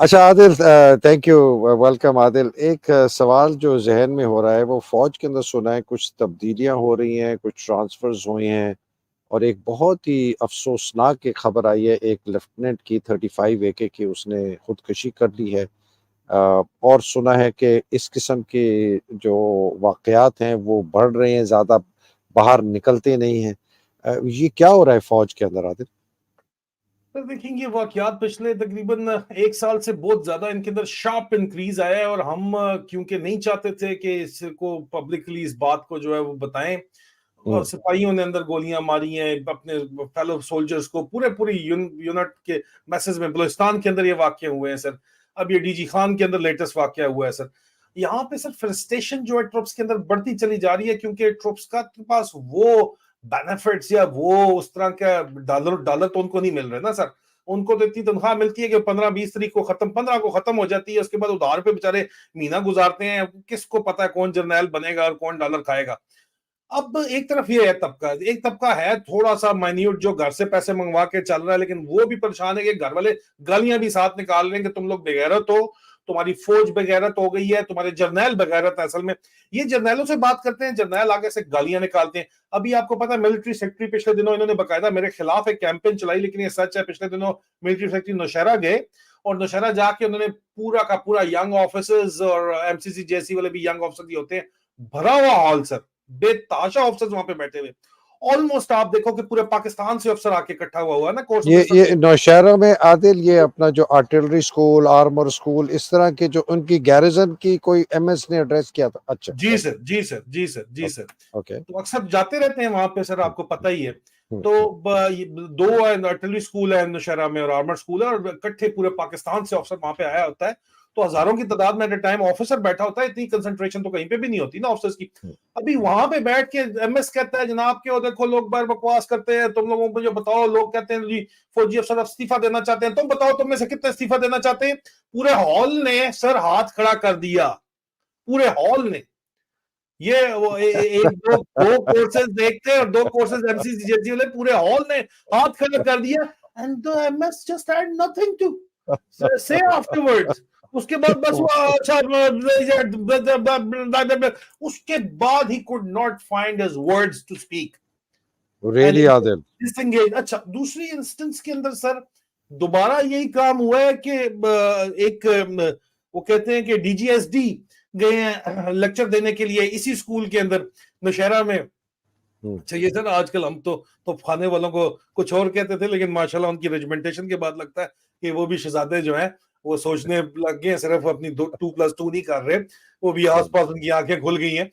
अच्छा Adil, thank you, welcome Adil. एक सवाल जो जहन में हो रहा है, वो फौज के अंदर सुना है कुछ तब्दीलियां हो रही हैं, कुछ ट्रांसफर्स हुए हैं, और एक बहुत ही अफसोसनाक एक खबर आई है, एक लेफ्टिनेंट की 35 AK की उसने खुदकुशी कर ली है। और सुना है कि इस किस्म के जो वाकयात हैं वो बढ़ रहे हैं, ज़्यादा बाहर निकलते नहीं हैं। ये क्या हो रहा है फौज के अंदर आदिल? तो देखेंगे ये वाकयात पिछले तकरीबन एक साल से बहुत ज्यादा इनके अंदर शार्प इंक्रीज आया है। और हम क्योंकि नहीं चाहते थे कि इसको पब्लिकली इस बात को जो है वो बताएं, और हम्म। सिपाहियों ने अंदर गोलियां मारी हैं अपने फेलो सोल्जर्स को, पूरे पूरी यूनिट के मैसेज में। बलूचिस्तान के अंदर ये वाक्य हुए हैं सर। अब ये डीजी खान के अंदर लेटेस्ट वाक्य हुआ है सर। यहाँ पे सर फ्रस्ट्रेशन जो है ट्रुप्स के अंदर बढ़ती चली जा रही है, क्योंकि ट्रुप्स का के पास वो बेनिफिट्स या वो उस तरह का डॉलर डॉलर तो उनको नहीं मिल रहे ना सर। उनको तो इतनी तनख्वाह मिलती है कि 15-20 तारीख को खत्म, 15 को खत्म हो जाती है। उसके बाद उधार पे बेचारे महीना गुजारते हैं। किसको पता है कौन जर्नैल बनेगा और कौन डॉलर खाएगा। अब एक तरफ ये है तबका, एक तबका है थोड़ा सा माइन्यूट जो घर से पैसे मंगवा के चल रहा है, लेकिन वो भी परेशान है कि घर वाले गालियां भी साथ निकाल रहे हैं कि तुम लोग बेगैरत हो, तुम्हारी फौज बेगैरत हो गई है, तुम्हारे जर्नैल बेगैरत है। असल में ये जर्नैलों से बात करते हैं, जर्नैल आगे से गालियां निकालते हैं। अभी आपको पता है मिलिट्री सेक्रेटरी पिछले दिनों इन्होंने बकायदा मेरे खिलाफ एक कैंपेन चलाई, लेकिन ये सच है, पिछले दिनों मिलिट्री सेक्रेटरी नौशहरा गए और नौशहरा जाके उन्होंने पूरा का पूरा यंग ऑफिसर्स और एमसीसी जैसी वाले भी यंग ऑफिसर होते हैं, भरा हुआ हॉल सर, बेताशा ऑफिसर्स वहां पे बैठे हुए। ऑलमोस्ट आप देखो कि पूरे पाकिस्तान से अफसर आके इकट्ठा हुआ है ना कोर्स ये ऑफिसर। नौशहरा में आदिल, ये अपना जो आर्टिलरी स्कूल, आर्मर स्कूल, इस तरह के जो उनकी गैरिजन की कोई MS ने एड्रेस किया था? अच्छा, जी ओके। सर, जी सर, जी सर, जी ओके। सर। ओके। तो अक्सर जाते रहते हैं वहां पे सर, हम्म। आपको पता ही है। हम्म। तो दो आर्टिलरी स्कूल है नौशहरा में और आर्मर स्कूल है, और इकट्ठे पूरे पाकिस्तान से अफसर वहां पे आया होता है। तो हजारों की तादाद में एट ए टाइम ऑफिसर बैठा होता है। इतनी कंसंट्रेशन तो कहीं पे भी नहीं होती ना ऑफिसर्स की। हम्म। अभी वहां पे बैठ के एमएस कहता है जनाब के, देखो लोग बार बकवास करते हैं, तुम लोगों को मुझे बताओ, लोग कहते हैं जी फौजी अफसर इस्तीफा देना चाहते हैं, तुम बताओ तुम में से कितने इस्तीफा देना चाहते हैं। पूरे हॉल ने सर हाथ खड़ा कर दिया, पूरे हॉल ने। ये वो एक दो दो कोर्सेज देखते हैं और दो कोर्सेज एमसीसी वाले, पूरे हॉल ने हाथ खड़ा कर दिया। And the MS just had nothing to say afterwards. उसके बाद बस वो अच्छा, उसके बाद ही could not find his words to speak and really Adil. Disengage. अच्छा, दूसरी इंस्टेंस के अंदर सर दोबारा यही काम हुआ है कि एक वो कहते हैं कि डीजीएसडी गए हैं लेक्चर देने के लिए इसी स्कूल के अंदर नौशहरा में। हम्म। अच्छा ये सर आजकल हम तो खाने वालों को कुछ और कहते थे, लेकिन माशाल्लाह उनकी रेजिमेंटेशन के बाद लगता है कि वो भी शहजादे जो हैं वो सोचने लग गए हैं, सिर्फ अपनी 2+2 नहीं कर रहे, वो भी हम्म। आसपास उनकी आंखें खुल गई हैं।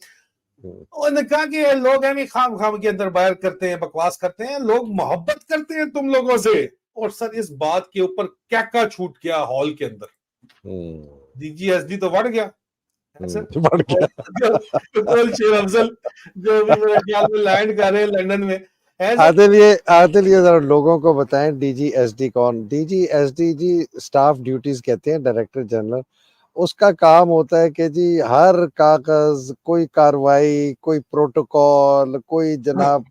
हम्म। उन्होंने कहा कि लोग हैं खाम खाम के अंदर बाहर करते हैं, बकवास करते हैं, लोग मोहब्बत करते हैं तुम लोगों से। और सर इस बात के ऊपर क्या क्या छूट गया हॉल के अंदर। हम्म। डीजीएसडी तो बढ़ गया है सर। बढ़ और गया। कुल शेर अफजल जो भी मेरे ख्याल में लैंड कर रहे हैं लंदन में है सर। आदिल ये जरा लोगों को बताएं, DGSD कौन? DGSD जी स्टाफ ड्यूटीज कहते हैं, डायरेक्टर जनरल। उसका काम होता है कि जी हर कागज, कोई कार्रवाई, कोई प्रोटोकॉल, कोई जनाब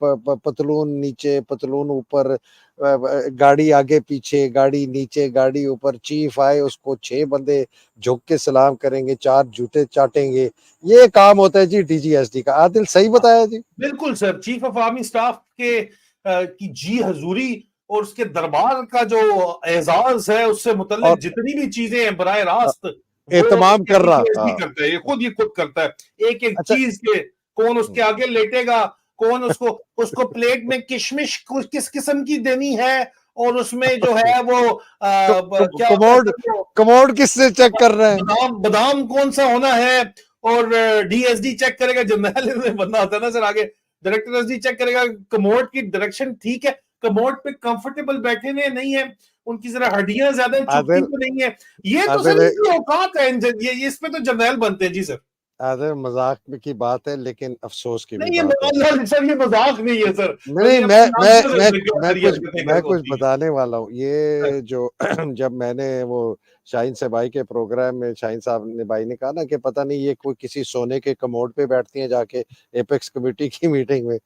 पतलून नीचे, पतलून ऊपर, गाड़ी आगे पीछे, गाड़ी नीचे, गाड़ी ऊपर, चीफ आए उसको 6 बंदे झुक के सलाम करेंगे, 4 जूते चाटेंगे। ये काम होता है जी DGSD का। आदिल सही बताया जी? बिल्कुल sir, chief of army staff के की जी हजूरी और उसके दरबार का जो एजाज है, उससे मुतल्लिक और जितनी भी चीजें हैं बराह रास्त वो एहतमाम कर रहा। डीजीएसडी हाँ। करता है। ये खुद करता है एक एक अच्छा। चीज के। कौन उसके आगे लेटेगा, कौन उसको उसको प्लेट में किशमिश किस किस्म की देनी है, और उसमें जो है वो क्या होता है कमोड, सर वो कमोड किससे चेक कर रहे हैं? बादाम बादाम कौन सा होना है। और डीएसडी चेक करेगा, जर्नल में बनना होता है ना सर आगे। डायरेक्टर एसडी चेक करेगा कमोड की डायरेक्शन ठीक है, कमोड पे कंफर्टेबल बैठे ने नहीं है, उनकी जरा हड्डियां ज्यादा चुभती आदिल, तो नहीं है। ये तो सर आदिल, इनकी औकात है। ये इस पे तो जर्नल बनते हैं जी सर। आदिल, मजाक की बात है लेकिन अफसोस की भी नहीं ये बात है। सर ये मजाक नहीं है सर। नहीं, ये मैं अपनी मैं नाम मैं से मैं हरी कुछ हरकतें मैं कुछ होती बताने वाला हूँ। है। ये जो जब मैंने वो शाहीन से भाई के प्रोग्राम में शाहीन साहब ने भाई ने कहा ना कि पता नहीं ये कोई किसी सोने के कमोड पे बैठती हैं जाके एपेक्स कमेटी की मीटिंग में।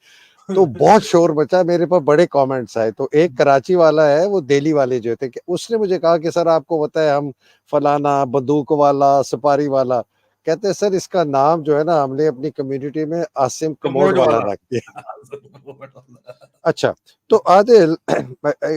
तो बहुत शोर मचा, मेरे पर बड़े कमेंट्स आए। तो एक कराची वाला है, वो दिल्ली वाले जो थे, उसने मुझे कहा कि सर आपको पता है हम फलाना बंदूक वाला सुपारी वाला, कहते हैं सर इसका नाम जो है ना हमने अपनी कम्युनिटी में आसिम कमोड कमोड वाला वाला। रख दिया। अच्छा, तो आदिल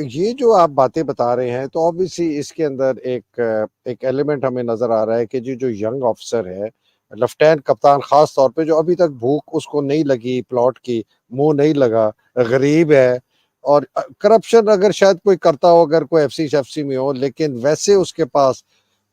ये जो आप बातें बता रहे हैं, तो ऑब्वियसली इसके अंदर एक एलिमेंट हमें नजर आ रहा है कि जो यंग ऑफिसर है, लेफ्टिनेंट कप्तान खास तौर पे, जो अभी तक भूख उसको नहीं लगी प्लॉट की, मुंह नहीं लगा, गरीब है, और करप्शन अगर शायद कोई करता हो, अगर कोई एफसी में हो, लेकिन वैसे उसके पास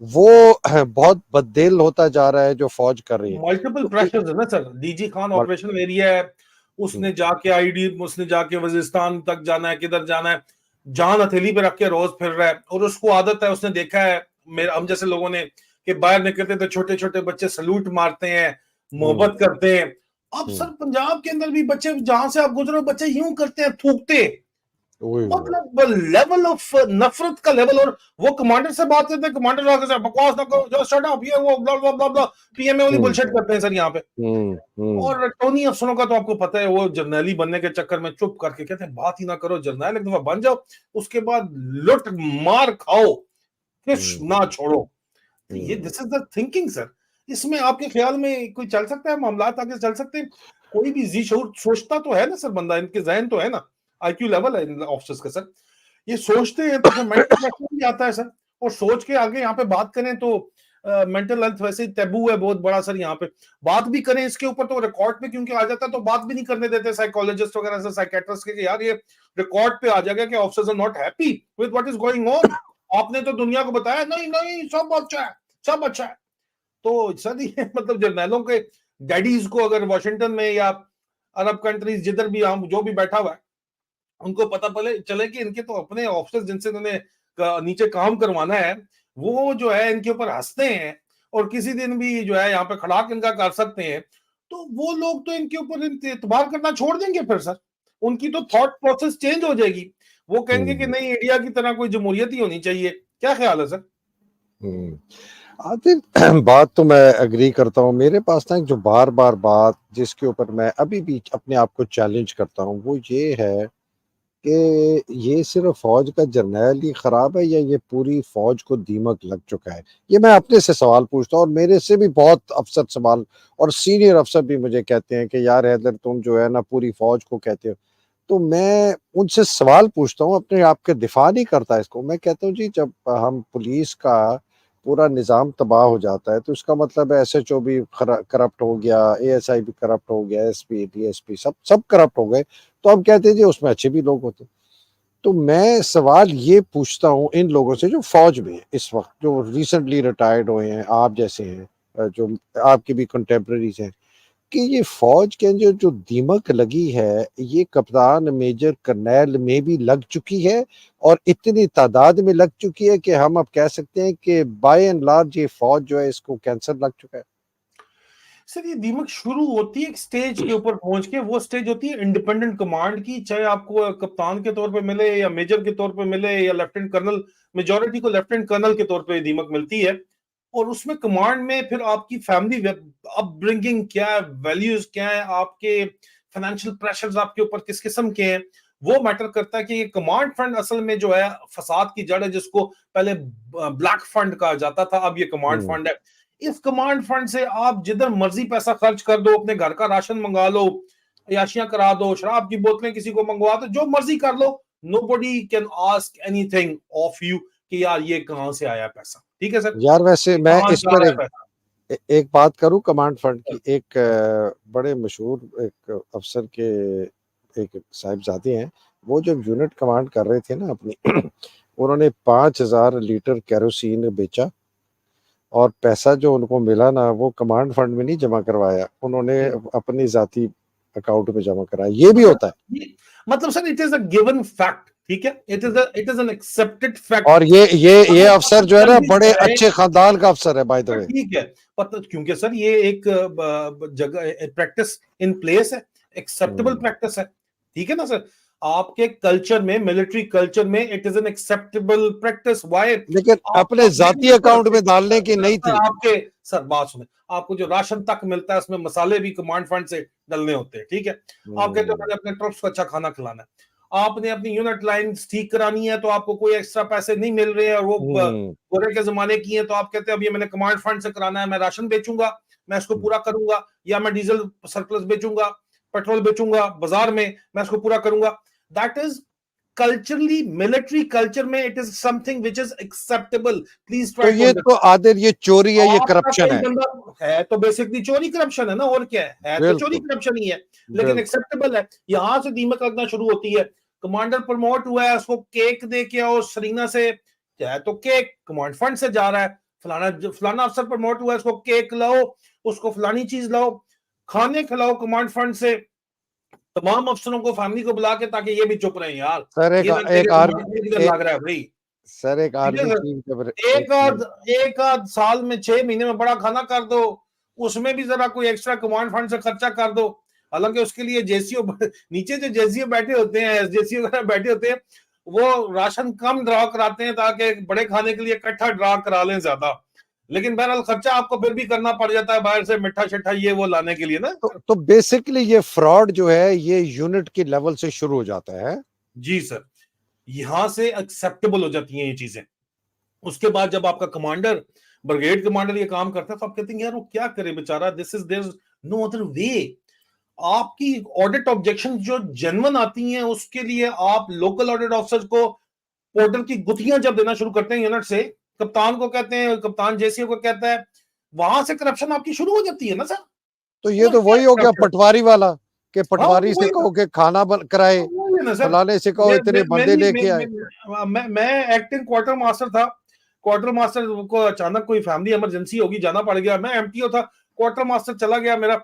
वो बहुत बददिल होता जा रहा है जो फौज कर रही है। मल्टीपल तो प्रेशर्स है ना sir. DG Khan operational area है, उसने जाके आईडी, उसने जाके वजीरिस्तान तक जाना है, किधर जाना है, जान हथेली पे रख के रोज फिर रहा है, और उसको आदत है, उसने देखा है मेरे हम जैसे लोगों ने कि बाहर निकलते तो छोटे छोटे बच्चे सलूट मारते हैं, मोहब्बत करते हैं। अब सर पंजाब के अंदर भी बच्चे, जहां से आप गुजरो, बच्चे यूं करते हैं, थूकते, मतलब लेवल ऑफ नफरत का लेवल। और वो कमांडर से बात करते हैं, कमांडर आके सर बकवास ना करो, जस्ट शट अप, ये वो ब्ला ब्ला ब्ला ब्ला, पीएमए वाली बुलशिट करते हैं सर यहाँ पे। और टोनी अफसरों का तो आपको पता है, वो जर्नैली बनने के चक्कर में चुप करके कहते हैं बात ही ना करो, जर्नैल एक दफा बन जाओ, उसके बाद लुट मार खाओ, फिर ना छोड़ो। तो ये this is the thinking sir. इसमें आपके ख्याल में कोई चल सकता है, मामला आगे चल सकते हैं? कोई भी जी शऊर सोचता तो है ना सर, बंदा, इनके जहन तो है ना, आईक्यू लेवल है इन ऑफिसर्स का सर, ये सोचते हैं तो फिर मेंटल प्रेशर भी आता है सर। और सोच के आगे यहाँ पे बात करें तो मेंटल हेल्थ वैसे ही टैबू है बहुत बड़ा सर। यहाँ पे बात भी करें इसके ऊपर तो रिकॉर्ड पे क्योंकि आ जाता है, तो बात भी नहीं करने देते साइकोलॉजिस्ट वगैरह से, साइकेट्रिस्ट के, यार ये रिकॉर्ड पे आ जाएगा कि officers are not happy with what is going on. आपने तो दुनिया को बताया नहीं नहीं सब अच्छा है, सब अच्छा है। तो सर ये मतलब जर्नैलों के डैडीज को अगर वॉशिंगटन में या अरब कंट्रीज जिधर भी हम जो भी बैठा हुआ है, उनको पता चले कि इनके तो अपने ऑफिसर्स जिनसे इन्होंने नीचे काम करवाना है, वो जो है इनके ऊपर हंसते हैं और किसी दिन भी जो है यहाँ पे खड़ाक इनका कर सकते हैं, तो वो लोग तो इनके ऊपर एतबार करना छोड़ देंगे फिर सर। उनकी तो थॉट प्रोसेस चेंज हो जाएगी, वो कहेंगे कि नहीं इंडिया की तरह कोई जमहूरियत ही होनी चाहिए। क्या ख्याल है सर? आतिफ बात तो मैं एग्री करता हूँ। मेरे पास ना जो बार बार बात जिसके ऊपर मैं अभी भी अपने आप को चैलेंज करता हूँ, वो ये है कि ये सिर्फ फौज का जर्नैल ही खराब है या ये पूरी फौज को दीमक लग चुका है। ये मैं अपने से सवाल पूछता हूँ, और मेरे से भी बहुत अफसर सवाल और सीनियर अफसर भी मुझे कहते हैं कि यार हैदर तुम जो है ना पूरी फौज को कहते हो। तो मैं उनसे सवाल पूछता हूँ, अपने आप के दिफा नहीं करता इसको। मैं कहता हूँ जी जब हम पुलिस का पूरा निज़ाम तबाह हो जाता है तो इसका मतलब है एसएचओ भी करप्ट हो गया, एएसआई भी करप्ट हो गया, एसपी डीएसपी सब सब करप्ट हो गए, तो हम कहते हैं जी उसमें अच्छे भी लोग होते। तो मैं सवाल ये पूछता हूँ इन लोगों से जो फौज में इस वक्त जो रिसेंटली रिटायर्ड हुए हैं, आप जैसे हैं, जो आपके भी कंटेम्प्रेरीज हैं, कि ये फौज के अंदर जो दीमक लगी है, ये कप्तान मेजर कर्नैल में भी लग चुकी है, और इतनी तादाद में लग चुकी है कि हम अब कह सकते हैं कि बाय एंड लार्ज ये फौज जो है इसको कैंसर लग चुका है। सर ये दीमक शुरू होती है एक स्टेज के ऊपर पहुंच के, वो स्टेज होती है इंडिपेंडेंट कमांड की, चाहे आपको कप्तान के तौर पे मिले या मेजर के तौर पे मिले या लेफ्टिनेंट कर्नल, मेजॉरिटी को लेफ्टिनेंट कर्नल के तौर पे दीमक मिलती है। और उसमें कमांड में फिर आपकी फैमिली अपब्रिंगिंग क्या है, वैल्यूज क्या है, आपके फाइनेंशियल प्रेशर्स आपके ऊपर किस किस्म के हैं, वो मैटर करता है कि ये कमांड फंड असल में जो है फसाद की जड़ है, जिसको पहले ब्लैक फंड कहा जाता था, अब ये कमांड हम्म, फंड है। इस कमांड फंड से आप जिधर मर्जी पैसा खर्च कर दो, अपने घर का राशन मंगा लो, याशियां करा दो, शराब की बोतलें किसी को मंगवा दो, जो मर्जी कर लो, nobody can ask anything of you कि यार ये कहां से आया पैसा। ठीक है सर, यार वैसे मैं कहां इस जा पर रहा है पैसा? एक बात करूं कमांड फंड की। एक बड़े मशहूर एक अफसर के एक साहिबजादे हैं, वो जब यूनिट कमांड कर रहे थे ना अपनी उन्होंने 5,000 लीटर केरोसिन बेचा, और पैसा जो उनको मिला ना वो कमांड फंड में नहीं जमा करवाया, उन्होंने अपनी जाती अकाउंट में जमा कराया। ये भी होता है। मतलब sir it is a given fact, ठीक है, it is an accepted fact. और ये अगर अफसर आप जो है कर ना भी बड़े जाए अच्छे खानदान का अफसर है बाय द वे। ठीक है, पता, क्योंकि सर ये एक जगह प्रैक्टिस इन प्लेस है, एक्सेप्टेबल प्रैक्टिस है, ठीक है ना सर। आपके कल्चर में, मिलिट्री कल्चर में it is an acceptable practice. Why? लेकिन अपने जाती अकाउंट में डालने की नहीं सर थी। आपके, सर बात सुने, आपको जो राशन तक मिलता है उसमें मसाले भी कमांड फंड से डलने होते हैं, ठीक है? आप कहते हो मैंने अपने ट्रुप्स को अच्छा खाना खिलाना है, आपने अपनी यूनिट लाइन ठीक करानी है तो आपको कोई एक्स्ट्रा पैसे नहीं मिल रहे हैं, और वो गोरे के जमाने की है, तो आप कहते हैं अब ये मैंने कमांड फंड से कराना है, मैं राशन बेचूंगा, मैं इसको पूरा करूंगा, या मैं डीजल सरप्लस बेचूंगा, पेट्रोल बेचूंगा बाजार में, मैं इसको पूरा करूंगा। That is culturally, military culture में it is something which is acceptable. Please तो ट्राई टू ये तो आदिल, ये चोरी है, ये आपका करप्शन कोई है। बंदा है तो बेसिकली चोरी करप्शन है ना, और क्या है तो चोरी बिल्कुल करप्शन ही है, लेकिन बिल्कुल। एक्सेप्टेबल है। यहां से दीमक लगना शुरू होती है। कमांडर प्रमोट हुआ है, उसको केक दे के आओ सरीना से, चाहे तो केक कमांड फंड से जा रहा है, फलाना फलाना अफसर प्रमोट हुआ है, उसको केक लाओ, उसको फलानी चीज लाओ, खाने खिलाओ कमांड फंड से, तमाम अफसरों को फैमिली को बुला के, ताकि ये भी चुप रहे यार, सर ये ना एक तेरे आर्मी, दिमाग में किधर लग रहा है भाई। सर एक ठीक है आर्मी सर, चीफ जब एक एक आध, मिनट। एक आध साल में 6 महीने में बड़ा खाना कर दो, उसमें भी जरा कोई एक्स्ट्रा कमांड फंड से खर्चा कर दो। हालांकि उसके लिए जेसीओ नीचे जो जेसीओ बैठे होते हैं, एसजेसीओ वगैरह बैठे होते हैं, वो राशन कम ड्रा कराते हैं ताकि बड़े खाने के लिए इकट्ठा ड्रा करा लें ज्यादा, लेकिन बहरहाल खर्चा आपको फिर भी करना पड़ जाता है बाहर से मिठा शिठा ये वो लाने के लिए ना। तो बेसिकली ये फ्रॉड जो है ये यूनिट के लेवल से शुरू हो जाता है। जी सर, यहां से एक्सेप्टेबल हो जाती हैं ये चीजें। उसके बाद जब आपका कमांडर, ब्रिगेड कमांडर ये काम करता है, तो आप कहते हैं यार वो क्या करे बेचारा, this is there no other way. आपकी ऑडिट ऑब्जेक्शन जो जेन्युइन आती हैं उसके लिए आप लोकल ऑडिट ऑफिसर को पोर्टल की गुत्थियां जब देना शुरू करते हैं यूनिट से, कप्तान को कहते हैं, कप्तान जेसीओ को कहता है, वहां से करप्शन आपकी शुरू हो जाती है ना सर। तो ये और तो क्या वही हो गया करप्शन, पटवारी वाला, कि हाँ पटवारी तो से वही कहो कि खाना कराए, वही है ना सर। फलाने से कहो इतने बंदे लेके आए। मैं एक्टिंग क्वार्टर मास्टर था, क्वार्टर मास्टर को अचानक कोई फैमिली इमरजेंसी होगी, जाना पड़ गया, मैं एमटीओ था, क्वार्टर मास्टर चला गया मेरा,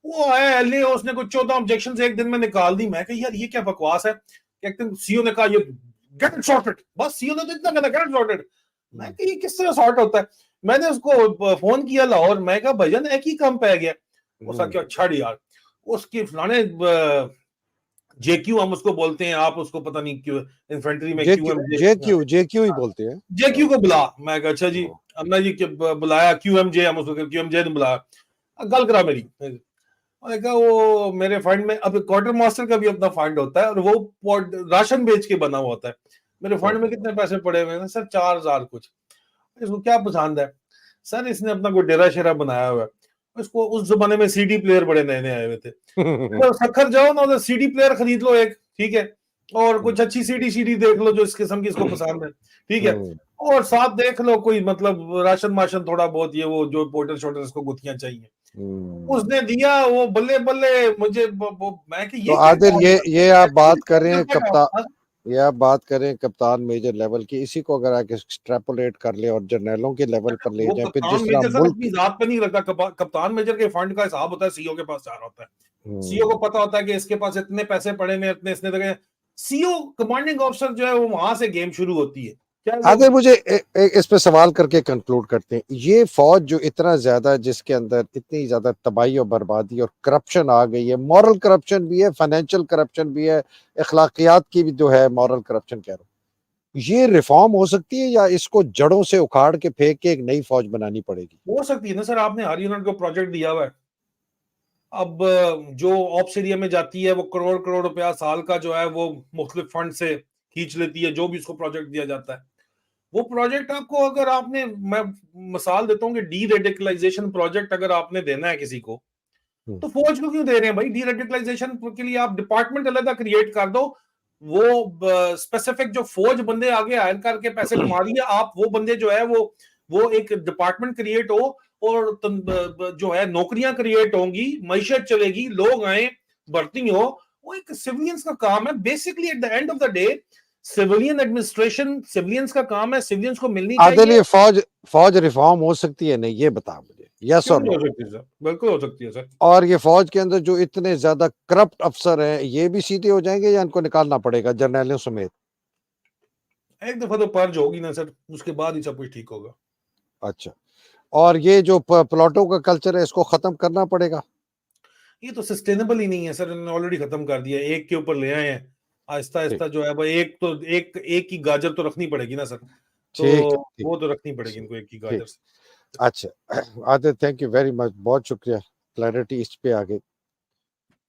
वो आया एलए, उसने कुछ 14 ऑब्जेक्शन एक दिन में निकाल दी। मैं कहा यार ये क्या बकवास है। एक्टिंग सीओ ने कहा ये गेट इट सॉर्टेड, बस सीओ ने तो इतना कहना गेट इट सॉर्टेड। मैं कहा ये किस तरह सॉर्ट होता है। मैंने उसको फोन किया लाहौर, मैं कहा भाईजान एक ही काम पै गया। उसका क्या छड़ यार, उसकी फलाने जेक्यू हम उसको बोलते हैं, आप उसको पता नहीं क्यों इन्फेंट्री में क्यूएम जेक्यू ही बोलते हैं। जेक्यू को बुला। मैं कहा अच्छा जी, अब मैं जी बुलाया क्यूएमजे, हम उसको क्यूएमजे ने बुलाया, गल करा मेरी। मैंने कहा वो मेरे फंड में, अब क्वार्टर मास्टर का भी अपना फंड होता है और वो राशन बेच के बना हुआ होता है। मेरे फंड में कितने पैसे पड़े हुए हैं सर? 4,000 कुछ। इसको क्या पसंद है सर? इसने अपना कोई डेरा शेरा बनाया हुआ है। उसको उस जमाने में सीडी प्लेयर बड़े नए नए आए हुए थे, तो सखर जाओ ना उधर सीडी प्लेयर खरीद लो एक, ठीक है, और कुछ अच्छी सीडी सीडी देख लो जो इस किस्म की इसको पसंद है, ठीक है, और साथ देख लो कोई मतलब राशन माशन थोड़ा बहुत, ये वो जो पोर्टर शोटर इसको गुत्थियां चाहिए। उसने दिया, वो बल्ले बल्ले मुझे मैं कि तो ये क्या आदिल, ये आप बात कर रहे हैं कप्तान, हाँ? ये आप बात करें कप्तान मेजर लेवल की, इसी को अगर आप एक्सट्रैपोलेट कर ले और जर्नैलों के लेवल पर ले वो जाए, फिर कप्तान जिस तरह मेजर सर मुल्क। अपनी जात पे नहीं रखता, कप्तान मेजर के फंड का हिसाब होता है सीओ के पास जा रहा होता है। सीओ को पता होता है कि इसके पास इतने पैसे पड़े हैं, इतने इसने देखे। सीओ कमांडिंग ऑफिसर जो है वो वहां से गेम शुरू होती है। आदिल मुझे इस पे सवाल करके कंक्लूड करते हैं, ये फौज जो इतना ज्यादा, जिसके अंदर इतनी ज्यादा तबाही और बर्बादी और करप्शन आ गई है, मॉरल करप्शन भी है, फाइनेंशियल करप्शन भी है, अखलाकियात की भी जो है मॉरल करप्शन कह रहा हूँ, ये रिफॉर्म हो सकती है या इसको जड़ों से उखाड़ के फेंक के एक नई फौज बनानी पड़ेगी? हो सकती है ना सर, आपने हर यूनिट को प्रोजेक्ट दिया हुआ है। अब जो ऑप्स एरिया में जाती है वो करोड़ करोड़ रुपया साल का जो है वो मुख्तलिफ फंड से खींच लेती है, जो भी उसको प्रोजेक्ट दिया जाता है। वो प्रोजेक्ट आपको, अगर आपने, मैं मिसाल देता हूँ कि डी रेडिकलाइजेशन प्रोजेक्ट अगर आपने देना है किसी को, तो फौज को क्यों दे रहे हैं भाई? डी रेडिकलाइजेशन के लिए आप डिपार्टमेंट अलग क्रिएट कर दो। वो स्पेसिफिक जो फौज बंदे आगे हायर करके पैसे कमा रही है, आप वो बंदे जो है वो एक डिपार्टमेंट क्रिएट हो, और जो है नौकरियां क्रिएट होंगी, मईशत चलेगी, लोग आए, भर्ती हो। वो एक सिविलियंस का काम है basically. At the end of the day civilian administration civilians का काम है, सिविलियंस को मिलनी आदिल, चाहिए। ये फौज रिफॉर्म हो सकती है नहीं, ये बता मुझे, यस क्यों और नहीं नो? हो सकती सर? बिल्कुल हो सकती है सर। और ये फौज के अंदर जो इतने ज्यादा करप्ट अफसर हैं, ये भी सीधे हो जाएंगे या इनको निकालना पड़ेगा जर्नैलों समेत? एक दफा तो पर्ज होगी ना सर, उसके बाद ही सब कुछ ठीक होगा। अच्छा, और ये जो प्लॉटों का कल्चर है, इसको खत्म करना पड़ेगा? ये तो सस्टेनेबल ही नहीं है सर, इन्होंने ऑलरेडी खत्म कर दिया, एक के ऊपर ले आए हैं, आहिस्ता ठीक, आहिस्ता जो है वो एक ही गाजर तो रखनी पड़ेगी ना सर, तो ठीक है, ठीक, वो तो रखनी पड़ेगी ठीक, इनको एक ही ठीक। गाजर से। अच्छा, Aditya thank you very much, बहुत शुक्रिया, क्लैरिटी इस पे आ गई।